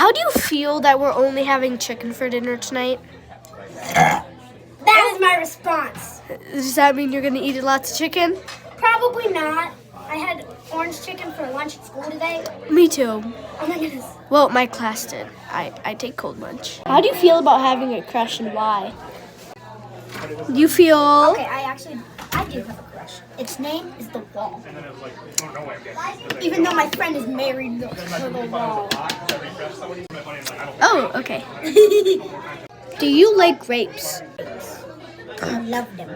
How do you feel that we're only having chicken for dinner tonight? That is my response. Does that mean you're gonna eat lots of chicken? Probably not. I had orange chicken for lunch at school today. Me too. Oh my goodness. Well, my class did. I take cold lunch. How do you feel about having a crush and why? Do you feel... Okay, I do have a crush. Its name is The Wall. Even though my friend is married to The Wall. Oh, okay. Do you like grapes? I love them.